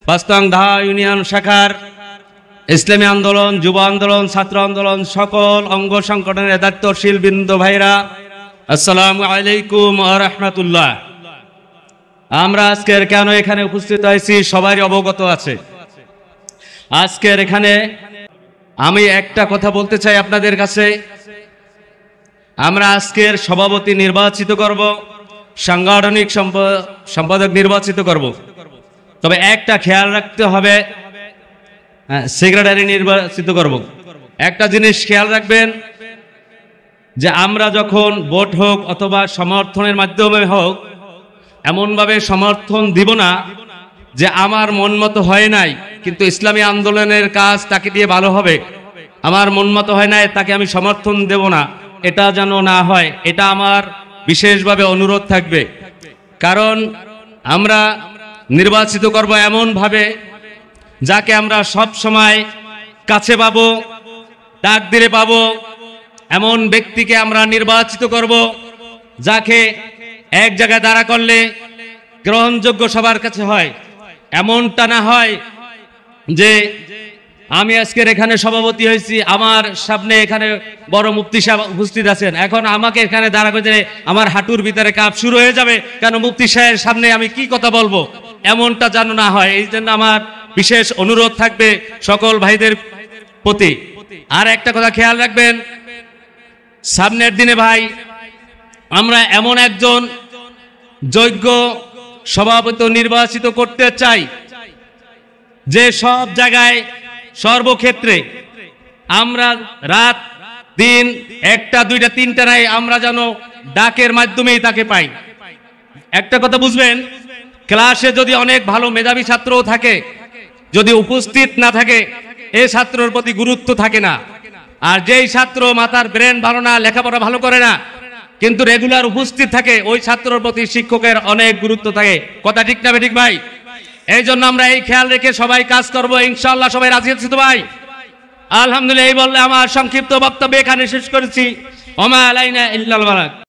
পাঁচতং ধাহা union শাখার ইসলামী আন্দোলন, যুব আন্দোলন, ছাত্র আন্দোলন সকল অঙ্গ সংগঠনের দায়িত্বশীল বৃন্দ ভাইরা, আসসালামু আলাইকুম ওয়া রাহমাতুল্লাহ। আমরা আজকের কেন এখানে উপস্থিত হয়েছি সবারই অবগত আছে। আজকের এখানে আমি একটা কথা বলতে চাই আপনাদের কাছে। আমরা আজকের সভাপতি নির্বাচিত করব, সাংগঠনিক সম্পাদক নির্বাচিত করব, তবে একটা খেয়াল রাখতে হবে, সেক্রেটারি নির্বাচিত করব। একটা জিনিস খেয়াল রাখবেন যে আমরা যখন ভোট হোক অথবা সমর্থনের মাধ্যমে হোক, এমনভাবে সমর্থন দিব না যে আমার মন মতো হয় নাই কিন্তু ইসলামী আন্দোলনের কাজ তাকে দিয়ে ভালো হবে, আমার মন মতো হয় নাই তাকে আমি সমর্থন দেব না, এটা যেন না হয়। এটা আমার বিশেষভাবে অনুরোধ থাকবে। কারণ আমরা নির্বাচিত করব এমনভাবে যাকে আমরা সব সময় কাছে পাবো, ডাক দিলে পাবো, এমন ব্যক্তিকে আমরা নির্বাচিত করব যাকে এক জায়গায় দাঁড়া করলে গ্রহণযোগ্য সবার কাছে হয়। এমনটা না হয় যে আমি আজকের এখানে সভাপতি হয়েছি, আমার সামনে এখানে বড় মুফতি সাহেব উপস্থিত আছেন, এখন আমাকে এখানে দাঁড়া করে আমার হাঁটুর ভিতরে কাঁপ শুরু হয়ে যাবে, কেন মুফতি সাহেবের সামনে আমি কি কথা বলবো, এমনটা যেন না হয়। এই জন্য আমার বিশেষ অনুরোধ থাকবে সকল ভাইদের প্রতি। আর একটা কথা খেয়াল রাখবেন, সামনের দিনে ভাই আমরা এমন একজন যোগ্য সভাপতি নির্বাচিত করতে চাই যে সব জায়গায় সর্বক্ষেত্রে আমরা রাত দিন একটা দুইটা তিনটা নাই, আমরা যেন ডাকের মাধ্যমেই তাকে পাই। একটা কথা বুঝবেন, ক্লাসে যদি অনেক ভালো মেধাবী ছাত্রও থাকে, যদি উপস্থিত না থাকে এই ছাত্রের প্রতি গুরুত্ব থাকে না। আর যেই ছাত্র মাথার ব্রেন ভালো না, লেখাপড়া ভালো করে না, কিন্তু রেগুলার উপস্থিত থাকে, ওই ছাত্রের প্রতি শিক্ষকের অনেক গুরুত্ব থাকে। কথা ঠিক না ঠিক ভাই? এই জন্য আমরা এই খেয়াল রেখে সবাই কাজ করবো ইনশাআল্লাহ। সবাই রাজি আছি তো ভাই? আলহামদুলিল্লাহ। এই বললে আমার সংক্ষিপ্ত বক্তব্য এখানে শেষ করেছি। ওমা আলাইনা ইল্লাল বালাগ।